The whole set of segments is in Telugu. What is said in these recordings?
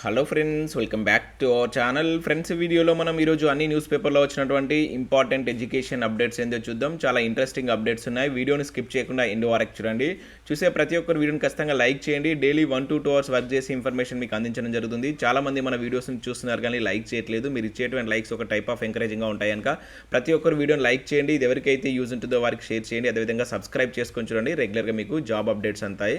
Hello friends, welcome back to our channel. Friends, వీడియోలో మనం ఈరోజు అన్ని న్యూస్ పేపర్లో వచ్చినటువంటి ఇంపార్టెంట్ ఎడ్యుకేషన్ అప్డేట్స్ ఏందో చూద్దాం. చాలా ఇంట్రెస్టింగ్ అప్డేట్స్ ఉన్నాయి. వీడియోని స్కిప్ చేయకుండా ఎండ్ వరకు చూడండి. చూసే ప్రతి ఒక్కరు వీడియోని ఖచ్చితంగా లైక్ చేయండి. డైలీ 1 to 2 hours వర్క్ చేసి ఇన్ఫర్మేషన్ మీకు అందించడం జరుగుతుంది. చాలామంది మన వీడియోస్ని చూస్తున్నారు కానీ లైక్ చేయట్లేదు. మీరు ఇచ్చేటువంటి లైక్స్ ఒక టైప్ ఆఫ్ ఎంకరేజింగ్గా ఉంటాయి కనుక ప్రతి ఒక్కరు వీడియోని లైక్ చేయండి. ఇది ఎవరికైతే యూజ్ ఉంటుందో వారికి షేర్ చేయండి. అదేవిధంగా సబ్స్క్రైబ్ చేసుకొని చూడండి. రెగ్యులర్గా మీకు జాబ్ అప్డేట్స్ అంతాయి.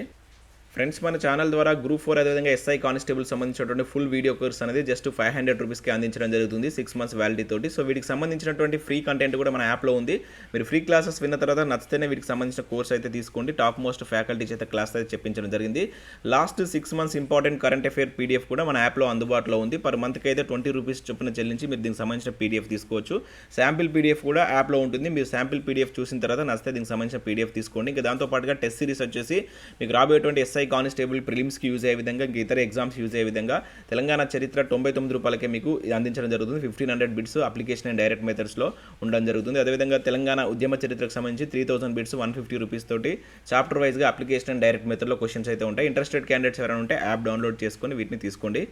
ఫ్రెండ్స్, మన ఛానల్ ద్వారా గ్రూప్ 4 అదేవిధంగా ఎస్ఐ కానిస్టేబుల్ సంబంధించినటువంటి ఫుల్ వీడియో కోర్స్ అనేది జస్ట్ 500 రూపీస్కి అందించడం జరుగుతుంది 6 months వ్యాలిటీ తోటి. సో వీటికి సంబంధించినటువంటి ఫ్రీ కంటెంట్ కూడా మన యాప్లో ఉంది. మీరు ఫ్రీ క్లాసెస్ విన్న తర్వాత నచ్చితేనే వీటికి సంబంధించిన కోర్స్ అయితే తీసుకోండి. టాప్ మోస్ట్ ఫ్యాకల్టీ చేత క్లాస్ అయితే చెప్పించడం జరిగింది. Last 6 months important current affair PDF కూడా మన యాప్లో అందుబాటులో ఉంది. పర్ మంత్కి అయితే 20 రూపీస్ చొప్పున చెల్లించి మీరు దీనికి సంబంధించిన పీడిఎఫ్ తీసుకోవచ్చు. శాంపిల్ పీడిఎఫ్ కూడా యాప్లో ఉంటుంది. మీరు శాంపిల్ పీడిఎఫ్ చూసిన తర్వాత నచ్చితే దీనికి సంబంధించిన పీడిఎఫ్ తీసుకోండి. ఇంకా దాంతోపాటుగా టెస్ట్ సిరీస్ వచ్చేసి మీకు రాబోయేటువంటి ఎస్ఐ కానిస్టేబుల్ ప్రిలిమ్స్కి యూజ్ అయ్యే విధంగా, ఇంకా ఇతర ఎగ్జామ్స్ యూజ్ అయ్యే విధంగా తెలంగాణ చరిత్ర 99 రూపాయలకే మీకు అందించడం జరుగుతుంది. 1500 బిట్స్ అప్లికేషన్ అండ్ డైరెక్ట్ మెథడ్స్లో ఉండడం జరుగుతుంది. అదేవిధంగా తెలంగాణ ఉద్యమ చరిత్రకు సంబంధించి 3000 బిట్స్ 150 రూపీస్ తోటి చాప్టర్ వైజ్గా అప్లికేషన్ అండ్ డైరెక్ట్ మెథడ్లో క్వశ్చన్స్ అయితే ఉంటాయి. ఇంట్రెస్టెడ్ క్యాండిడేట్స్ ఎవరైనా ఉంటే యాప్ డౌన్లోడ్ చేసుకొని వీటిని తీసుకోండి.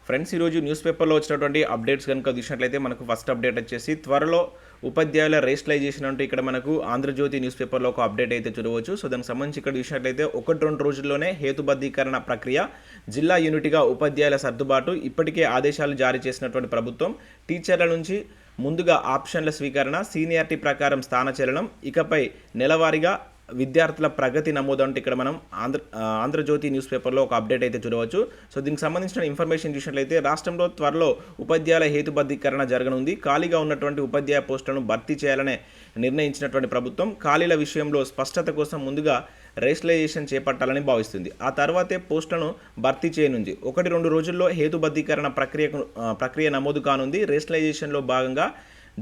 ఫ్రెండ్స్, ఈరోజు న్యూస్ పేపర్లో వచ్చినటువంటి అప్డేట్స్ కనుక చూసినట్లయితే మనకు ఫస్ట్ అప్డేట్ వచ్చేసి త్వరలో ఉపాధ్యాయుల రేషనలైజేషన్ అంటూ ఇక్కడ మనకు ఆంధ్రజ్యోతి న్యూస్ పేపర్లో ఒక అప్డేట్ అయితే చూడవచ్చు. సో దానికి సంబంధించి ఇక్కడ చూసినట్లయితే 1-2 రోజుల్లోనే హేతుబద్ధీకరణ ప్రక్రియ, జిల్లా యూనిట్గా ఉపాధ్యాయుల సర్దుబాటు, ఇప్పటికే ఆదేశాలు జారీ చేసినటువంటి ప్రభుత్వం, టీచర్ల నుంచి ముందుగా ఆప్షన్ల స్వీకరణ, సీనియారిటీ ప్రకారం స్థానచలనం, ఇకపై నెలవారీగా విద్యార్థుల ప్రగతి నమోదు అంటే ఇక్కడ మనం ఆంధ్రజ్యోతి న్యూస్ పేపర్లో ఒక అప్డేట్ అయితే చూడవచ్చు. సో దీనికి సంబంధించిన ఇన్ఫర్మేషన్ చూసినట్లయితే రాష్ట్రంలో త్వరలో ఉపాధ్యాయుల హేతుబద్ధీకరణ జరగనుంది. ఖాళీగా ఉన్నటువంటి ఉపాధ్యాయ పోస్టులను భర్తీ చేయాలనే నిర్ణయించినటువంటి ప్రభుత్వం ఖాళీల విషయంలో స్పష్టత కోసం ముందుగా రేషనలైజేషన్ చేపట్టాలని భావిస్తుంది. ఆ తర్వాతే పోస్టులను భర్తీ చేయనుంది. 1-2 రోజుల్లో హేతుబద్ధీకరణ ప్రక్రియ నమోదు కానుంది. రేషనలైజేషన్లో భాగంగా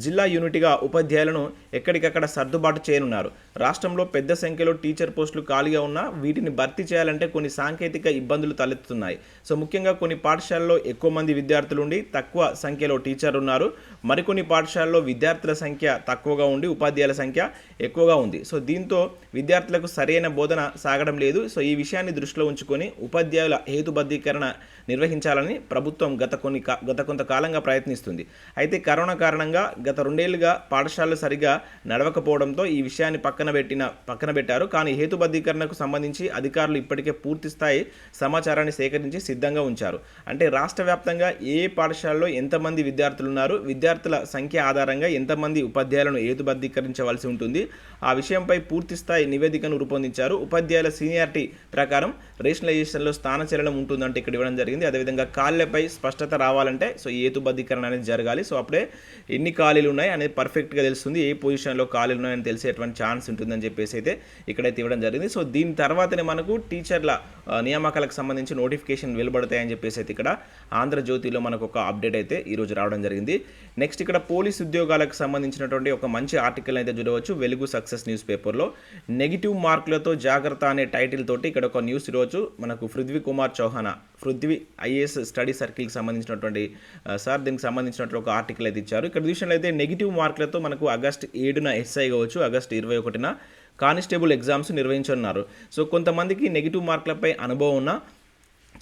జిల్లా యూనిట్గా ఉపాధ్యాయులను ఎక్కడికక్కడ సర్దుబాటు చేయనున్నారు. రాష్ట్రంలో పెద్ద సంఖ్యలో టీచర్ పోస్టులు ఖాళీగా ఉన్నా వీటిని భర్తీ చేయాలంటే కొన్ని సాంకేతిక ఇబ్బందులు తలెత్తుతున్నాయి. సో ముఖ్యంగా కొన్ని పాఠశాలల్లో ఎక్కువ మంది విద్యార్థులు ఉండి తక్కువ సంఖ్యలో టీచర్లు ఉన్నారు. మరికొన్ని పాఠశాలల్లో విద్యార్థుల సంఖ్య తక్కువగా ఉండి ఉపాధ్యాయుల సంఖ్య ఎక్కువగా ఉంది. సో దీంతో విద్యార్థులకు సరైన బోధన సాగడం లేదు. సో ఈ విషయాన్ని దృష్టిలో ఉంచుకొని ఉపాధ్యాయుల హేతుబద్ధీకరణ నిర్వహించాలని ప్రభుత్వం గత కొంతకాలంగా ప్రయత్నిస్తుంది. అయితే కరోనా కారణంగా గత 2 ఏళ్లుగా పాఠశాలలు సరిగా నడవకపోవడంతో ఈ విషయాన్ని పక్కన పెట్టారు. కానీ హేతుబద్ధీకరణకు సంబంధించి అధికారులు ఇప్పటికే పూర్తి స్థాయి సమాచారాన్ని సేకరించి సిద్ధంగా ఉంచారు. అంటే రాష్ట్ర వ్యాప్తంగా ఏ పాఠశాలలో ఎంతమంది విద్యార్థులు ఉన్నారు, విద్యార్థుల సంఖ్య ఆధారంగా ఎంతమంది ఉపాధ్యాయులను హేతుబద్ధీకరించవలసి ఉంటుంది, ఆ విషయంపై పూర్తి స్థాయి నివేదికను రూపొందించారు. ఉపాధ్యాయుల సీనియారిటీ ప్రకారం రేషనలైజేషన్లో స్థానచలనం ఉంటుందంటే ఇక్కడ ఇవ్వడం జరిగింది. అదేవిధంగా ఖాళీలపై స్పష్టత రావాలంటే సో హేతుబద్ధీకరణ అనేది జరగాలి. సో అప్పుడే ఎన్ని ఖాళీలు ఉన్నాయి అనేది పర్ఫెక్ట్గా తెలుస్తుంది, ఏ పొజిషన్లో ఖాళీలు ఉన్నాయని తెలిసేటువంటి ఛాన్స్ ఉంటుందని చెప్పేసి అయితే ఇక్కడైతే ఇవ్వడం జరిగింది. సో దీని తర్వాతనే మనకు టీచర్ల నియామకాలకు సంబంధించి నోటిఫికేషన్ వెలువడతాయని చెప్పేసి అయితే ఇక్కడ ఆంధ్రజ్యోతిలో మనకు ఒక అప్డేట్ అయితే ఈరోజు రావడం జరిగింది. నెక్స్ట్ ఇక్కడ పోలీస్ ఉద్యోగాలకు సంబంధించినటువంటి ఒక మంచి ఆర్టికల్ అయితే చూడవచ్చు వెలుగు సక్సెస్ న్యూస్ పేపర్లో. నెగిటివ్ మార్కులతో జాగ్రత్త అనే టైటిల్ తోటి ఇక్కడ ఒక న్యూస్ ఈరోజు మనకు పృథ్వీ ఐఏఎస్ స్టడీ సర్కిల్కి సంబంధించినటువంటి సార్ దీనికి సంబంధించినటువంటి ఒక ఆర్టికల్ అయితే ఇచ్చారు. ఇక్కడ విషయంలో అయితే నెగిటివ్ మార్కులతో మనకు ఆగస్టు 7న ఎస్ఐ కావచ్చు, ఆగస్టు 21న కానిస్టేబుల్ ఎగ్జామ్స్ నిర్వహించనున్నారు. సో కొంతమందికి నెగిటివ్ మార్కులపై అనుభవం ఉన్న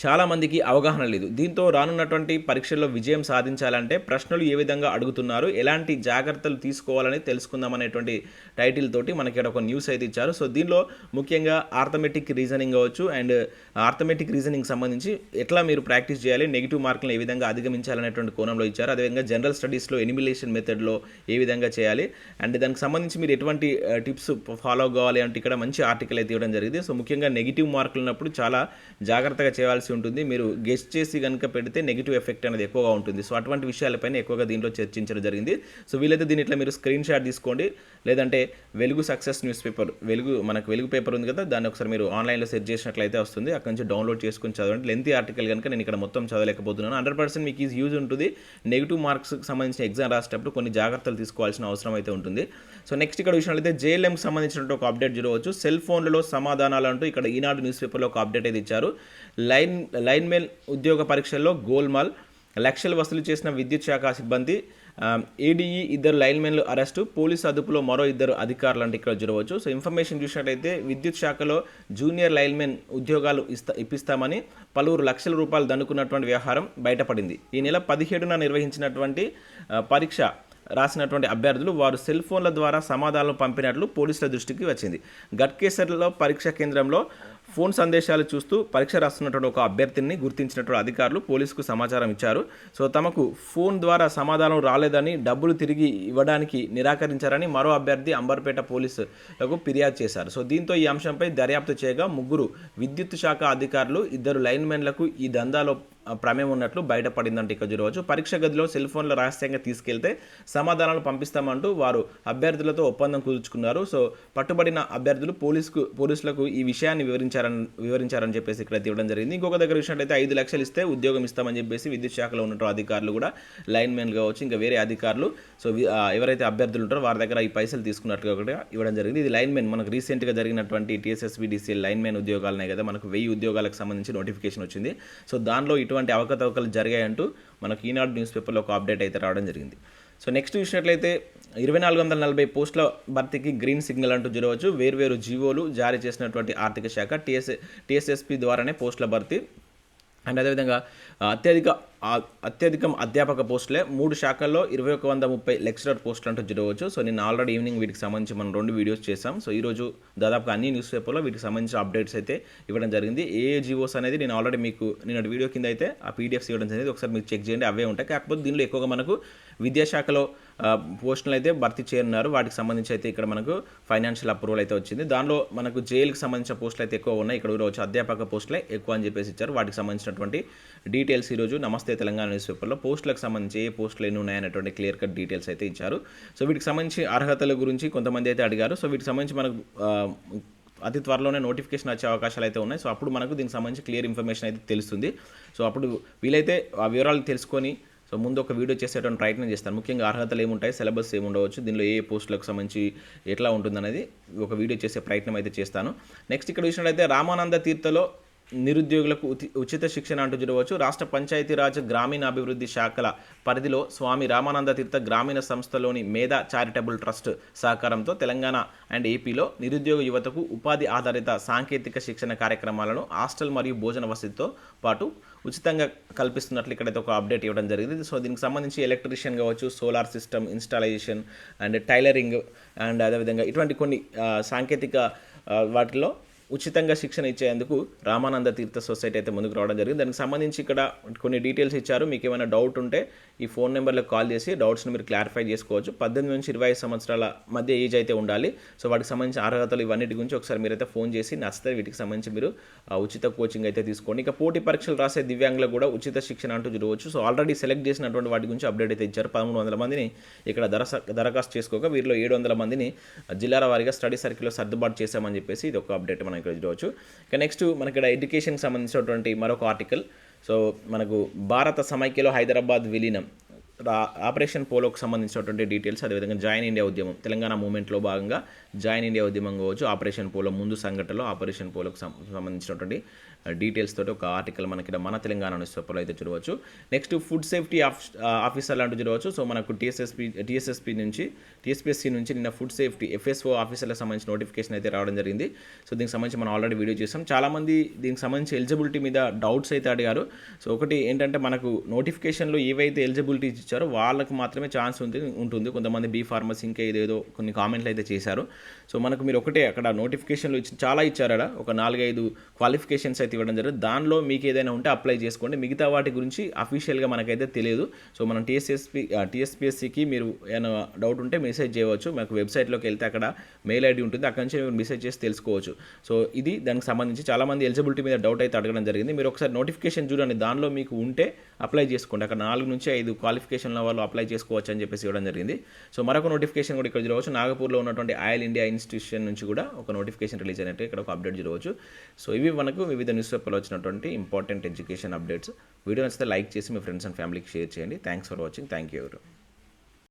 చాలామందికి అవగాహన లేదు. దీంతో రానున్నటువంటి పరీక్షల్లో విజయం సాధించాలంటే ప్రశ్నలు ఏ విధంగా అడుగుతున్నారు, ఎలాంటి జాగ్రత్తలు తీసుకోవాలని తెలుసుకుందామనేటువంటి టైటిల్ తోటి మనకి ఇక్కడ ఒక న్యూస్ అయితే ఇచ్చారు. సో దీనిలో ముఖ్యంగా ఆర్థమెటిక్ రీజనింగ్ కావచ్చు అండ్ ఆర్థమెటిక్ రీజనింగ్ సంబంధించి ఎట్లా మీరు ప్రాక్టీస్ చేయాలి, నెగిటివ్ మార్కులను ఏ విధంగా అధిగమించాలనేటువంటి కోణంలో ఇచ్చారు. అదేవిధంగా జనరల్ స్టడీస్లో ఎలిమినేషన్ మెథడ్లో ఏ విధంగా చేయాలి అండ్ దానికి సంబంధించి మీరు ఎటువంటి టిప్స్ ఫాలో కావాలి అంటే ఇక్కడ మంచి ఆర్టికల్ అయితే ఇవ్వడం జరిగింది. సో ముఖ్యంగా నెగిటివ్ మార్కులు ఉన్నప్పుడు చాలా జాగ్రత్తగా చేయాల్సి ఉంటుంది. మీరు గెస్ట్ చేసి కనుక పెడితే నెగిటివ్ ఎఫెక్ట్ అనేది ఎక్కువగా ఉంటుంది. సో అటువంటి విషయాలపైన ఎక్కువగా దీంట్లో చర్చించడం జరిగింది. సో వీలైతే దీని ఇట్లా మీరు స్క్రీన్ షాట్ తీసుకోండి, లేదంటే వెలుగు సక్సెస్ న్యూస్ పేపర్ మనకు వెలుగు పేపర్ ఉంది కదా, దాన్ని ఒకసారి మీరు ఆన్లైన్లో సెర్చ్ చేసినట్లయితే వస్తుంది. అక్కడ నుంచి డౌన్లోడ్ చేసుకుని చదవండి. లెంతీ ఆర్టికల్ కనుక నేను ఇక్కడ మొత్తం చదవలేకపోతున్నాను. 100% మీకు ఈజ్ యూజ్ ఉంటుంది. నెగిటివ్ మార్క్స్కి సంబంధించిన ఎగ్జామ్ రాసేటప్పుడు కొన్ని జాగ్రత్తలు తీసుకోవాల్సిన అవసరం అయితే ఉంటుంది. సో నెక్స్ట్ ఇక్కడ విషయాలైతే జేఎల్ఎంకి సంబంధించినటువంటి ఒక అప్డేట్ చూడవచ్చు. సెల్ ఫోన్లలో సమాధానాలు అంటూ ఇక్కడ ఈనాడు న్యూస్ పేపర్లో ఒక అప్డేట్ అయితే ఇచ్చారు. లైన్మెన్ ఉద్యోగ పరీక్షల్లో గోల్మాల్, లక్షలు వసూలు చేసిన విద్యుత్ శాఖ సిబ్బంది ఏడీఈ ఇద్దరు లైన్మెన్లు అరెస్టు, పోలీసు అదుపులో మరో ఇద్దరు అధికారులు అంటే ఇక్కడ చూడవచ్చు. సో ఇన్ఫర్మేషన్ చూసినట్టయితే విద్యుత్ శాఖలో జూనియర్ లైన్మెన్ ఉద్యోగాలు ఇప్పిస్తామని పలువురు లక్షల రూపాయలు దండుకున్నటువంటి వ్యవహారం బయటపడింది. ఈ నెల 17న నిర్వహించినటువంటి పరీక్ష రాసినటువంటి అభ్యర్థులు వారు సెల్ ఫోన్ల ద్వారా సమాధానాలు పంపినట్లు పోలీసుల దృష్టికి వచ్చింది. గట్కేసర్లో పరీక్షా కేంద్రంలో ఫోన్ సందేశాలు చూస్తూ పరీక్ష రాస్తున్నటువంటి ఒక అభ్యర్థిని గుర్తించినటువంటి అధికారులు పోలీసుకు సమాచారం ఇచ్చారు. సో తమకు ఫోన్ ద్వారా సమాధానం రాలేదని, డబ్బులు తిరిగి ఇవ్వడానికి నిరాకరించారని మరో అభ్యర్థి అంబర్పేట పోలీసులకు ఫిర్యాదు చేశారు. సో దీంతో ఈ అంశంపై దర్యాప్తు చేయగా ముగ్గురు విద్యుత్ శాఖ అధికారులు, ఇద్దరు లైన్మెన్లకు ఈ దందాలో ప్రమేయం ఉన్నట్లు బయటపడిందంటే ఇక్కడ చూడవచ్చు. పరీక్ష గదిలో సెల్ ఫోన్ల రహస్యంగా తీసుకెళ్తే సమాధానాలు పంపిస్తామంటూ వారు అభ్యర్థులతో ఒప్పందం కుదుర్చుకున్నారు. సో పట్టుబడిన అభ్యర్థులు పోలీసులకు ఈ విషయాన్ని వివరించారని చెప్పేసి ఇక్కడ ఇవ్వడం జరిగింది. ఇంకొక దగ్గర చూసినట్లయితే 5 లక్షలు ఇస్తే ఉద్యోగం ఇస్తామని చెప్పేసి విద్యుత్ శాఖలో ఉన్నటువంటి అధికారులు కూడా లైన్మెన్ కావచ్చు, ఇంకా వేరే అధికారులు సో ఎవరైతే అభ్యర్థులు ఉంటారో వారి దగ్గర ఈ పైసలు తీసుకున్నట్టుగా కూడా ఇవ్వడం జరిగింది. ఇది లైన్మెన్ మనకు రీసెంట్గా జరిగినటువంటి టీఎస్ఎస్బీడీసీఎల్ లైన్మెన్ ఉద్యోగాలనే కదా మనకు 1000 ఉద్యోగాలకు సంబంధించి నోటిఫికేషన్ వచ్చింది. సో దానిలో ఇటువంటి అవకతవకలు జరిగాయంటూ మనకు ఈనాడు న్యూస్ పేపర్లో ఒక అప్డేట్ అయితే రావడం జరిగింది. సో నెక్స్ట్ చూసినట్లయితే 2440 పోస్టుల భర్తీకి గ్రీన్ సిగ్నల్ అంటూ చూడవచ్చు. వేర్వేరు జీవోలు జారీ చేసినటువంటి ఆర్థిక శాఖ టీఎస్ఎస్పీ ద్వారానే పోస్టుల భర్తీ అండ్ అదేవిధంగా అత్యధికం అధ్యాపక పోస్టులే 3 శాఖల్లో 2130 లెక్చరర్ పోస్టులు అంటూ చూడవచ్చు. సో నేను ఆల్రెడీ ఈవినింగ్ వీటికి సంబంధించి మనం 2 వీడియోస్ చేసాం. సో ఈరోజు దాదాపుగా అన్ని న్యూస్ పేపర్లో వీటికి సంబంధించిన అప్డేట్స్ అయితే ఇవ్వడం జరిగింది. ఏ జీవోస్ అనేది నేను ఆల్రెడీ మీకు నిన్నటి వీడియో కింద అయితే ఆ పీడిఎఫ్స్ ఇవ్వడం జరిగింది. ఒకసారి మీరు చెక్ చేయండి, అవే ఉంటాయి. కాకపోతే దీనిలో ఎక్కువగా మనకు విద్యాశాఖలో పోస్టులు అయితే భర్తీ చేయనున్నారు. వాటికి సంబంధించి అయితే ఇక్కడ మనకు ఫైనాన్షియల్ అప్రూవల్ అయితే వచ్చింది. దానిలో మనకు జైలుకి సంబంధించిన పోస్టులు అయితే ఎక్కువ ఉన్నాయి. ఇక్కడ వచ్చి అధ్యాపక పోస్టులే ఎక్కువ అని చెప్పేసి ఇచ్చారు. వాటికి సంబంధించినటువంటి డీటెయిల్స్ ఈరోజు నమస్తే తెలంగాణ న్యూస్ పేపర్లో పోస్టులకు సంబంధించి ఏ పోస్టులు ఎన్ని ఉన్నాయనేటువంటి క్లియర్ కట్ డీటెయిల్స్ అయితే ఇచ్చారు. సో వీటికి సంబంధించి అర్హతల గురించి కొంతమంది అయితే అడిగారు. సో వీటికి సంబంధించి మనకు అతి త్వరలోనే నోటిఫికేషన్ వచ్చే అవకాశాలు అయితే ఉన్నాయి. సో అప్పుడు మనకు దీనికి సంబంధించి క్లియర్ ఇన్ఫర్మేషన్ అయితే తెలుస్తుంది. సో అప్పుడు వీలైతే ఆ వివరాలు తెలుసుకొని సో ముందు ఒక వీడియో చేసేటువంటి ప్రయత్నం చేస్తాను. ముఖ్యంగా అర్హతలు ఏముంటాయి, సిలబస్ ఏముండవచ్చు, దీనిలో ఏ పోస్టులకు సంబంధించి ఎట్లా ఉంటుందనేది ఒక వీడియో చేసే ప్రయత్నం అయితే చేస్తాను. నెక్స్ట్ ఇక్కడ చూసినట్లయితే రామానంద తీర్థలో నిరుద్యోగులకు ఉచిత శిక్షణ అంటూ చూడవచ్చు. రాష్ట్ర పంచాయతీరాజ్ గ్రామీణాభివృద్ధి శాఖల పరిధిలో స్వామి రామానంద తీర్థ గ్రామీణ సంస్థలోని మేధా చారిటబుల్ ట్రస్ట్ సహకారంతో తెలంగాణ అండ్ ఏపీలో నిరుద్యోగ యువతకు ఉపాధి ఆధారిత సాంకేతిక శిక్షణ కార్యక్రమాలను హాస్టల్ మరియు భోజన వసతితో పాటు ఉచితంగా కల్పిస్తున్నట్లు ఇక్కడైతే ఒక అప్డేట్ ఇవ్వడం జరిగింది. సో దీనికి సంబంధించి ఎలక్ట్రీషియన్ కావచ్చు, solar system installation and tailoring and అదేవిధంగా ఇటువంటి కొన్ని సాంకేతిక వాటిలో ఉచితంగా శిక్షణ ఇచ్చేందుకు రామానంద తీర్థ సొసైటీ అయితే ముందుకు రావడం జరిగింది. దానికి సంబంధించి ఇక్కడ కొన్ని డీటెయిల్స్ ఇచ్చారు. మీకు ఏమైనా డౌట్ ఉంటే ఈ ఫోన్ నెంబర్లకు కాల్ చేసి డౌట్స్ని మీరు క్లారిఫై చేసుకోవచ్చు. 18 నుంచి 25 సంవత్సరాల మధ్య ఏజ్ అయితే ఉండాలి. సో వాటికి సంబంధించిన అర్హతలు ఇవన్నిటి గురించి ఒకసారి మీరైతే ఫోన్ చేసి నచ్చితే వీటికి సంబంధించి మీరు ఉచిత కోచింగ్ అయితే తీసుకోండి. ఇక పోటీ పరీక్షలు రాసే దివ్యాంగులకు కూడా ఉచిత శిక్షణ అంటూ చూడవచ్చు. సో ఆల్రెడీ సెలెక్ట్ చేసినటువంటి వాటి గురించి అప్డేట్ అయితే ఇచ్చారు. 1300 మందిని ఇక్కడ దరఖాస్తు చేసుకోక వీరిలో 700 మందిని జిల్లాల వారీగా స్టడీ సర్కిల్లో సర్దుబాటు చేశామని చెప్పేసి ఇది ఒక అప్డేట్ మనం ఇక్కడ చూడవచ్చు. ఇక నెక్స్ట్ మనకి ఇక్కడ ఎడ్యుకేషన్కి సంబంధించినటువంటి మరొక ఆర్టికల్. సో మనకు భారత సమైక్యలో హైదరాబాద్ విలీనం, ఆపరేషన్ పోలోకి సంబంధించినటువంటి డీటెయిల్స్, అదేవిధంగా జాయిన్ ఇండియా ఉద్యమం, తెలంగాణ మూవ్మెంట్లో భాగంగా జాయిన్ ఇండియా ఉద్యమం కావచ్చు, ఆపరేషన్ పోలో ముందు సంఘటనలో ఆపరేషన్ పోలోకి సంబంధించినటువంటి డీటెయిల్స్ తోటి ఒక ఆర్టికల్ మనకి ఇక్కడ మన తెలంగాణ న్యూస్ పేపర్లో అయితే చూడవచ్చు. నెక్స్ట్ ఫుడ్ సేఫ్టీ ఆఫీసర్ అంటూ చూడవచ్చు. సో మనకు టీఎస్పీఎస్సీ నుంచి నిన్న ఫుడ్ సేఫ్టీ ఎఫ్ఎస్ఓ ఆఫీసర్లకు సంబంధించిన నోటిఫికేషన్ అయితే రావడం జరిగింది. సో దీనికి సంబంధించి మనం ఆల్రెడీ వీడియో చేసాం. చాలామంది దీనికి సంబంధించి ఎలిజిబిలిటీ మీద డౌట్స్ అయితే అడిగారు. సో ఒకటి ఏంటంటే మనకు నోటిఫికేషన్లో ఏవైతే ఎలిజిబిలిటీ ఇచ్చారో వాళ్ళకు మాత్రమే ఛాన్స్ ఉంటుంది. కొంతమంది బీ ఫార్మసీ ఇంకా ఏదేదో కొన్ని కామెంట్లు అయితే చేశారు. సో మనకు మీరు ఒకటే అక్కడ నోటిఫికేషన్లో చాలా ఇచ్చారు. ఒక 4-5 క్వాలిఫికేషన్స్ అయితే ఇవ్వడం జరిగింది. దానిలో మీకు ఏదైనా ఉంటే అప్లై చేసుకోండి. మిగతా వాటి గురించి అఫీషియల్గా మనకైతే తెలియదు. సో మనం టీఎస్పీఎస్సీకి మీరు ఏమైనా డౌట్ ఉంటే మెసేజ్ చేయవచ్చు. మనకు వెబ్సైట్లోకి వెళ్తే అక్కడ మెయిల్ ఐడి ఉంటుంది, అక్కడి నుంచి మీరు మెసేజ్ చేసి తెలుసుకోవచ్చు. సో ఇది దానికి సంబంధించి చాలామంది ఎలిజిబిలిటీ మీద డౌట్ అయితే అడగడం జరిగింది. మీరు ఒకసారి నోటిఫికేషన్ చూడండి, దానిలో మీకు ఉంటే అప్లై చేసుకోండి. అక్కడ 4 నుంచి 5 క్వాలిఫికేషన్ల వాళ్ళు అప్లై చేసుకోవచ్చు అని చెప్పేసి ఇవ్వడం జరిగింది. సో మరొక నోటిఫికేషన్ కూడా ఇక్కడ చూడవచ్చు. నాగపూర్లో ఉన్నటువంటి ఆయిల్ ఇండియా ఇన్స్టిట్యూషన్ నుంచి కూడా ఒక నోటిఫికేషన్ రిలీజ్ అయినట్టు ఇక్కడ ఒక అప్డేట్ చూడవచ్చు. సో ఇవి మనకు వివిధ న్యూస్ పేపర్లో వచ్చినటువంటి ఇంపార్టెంట్ ఎడ్యుకేషన్ అప్డేట్స్. వీడియో నచ్చితే లైక్ చేసి మీ ఫ్రెండ్స్ అండ్ ఫ్యామిలీకి షేర్ చేయండి. Thanks for watching. Thank you ఎవరు.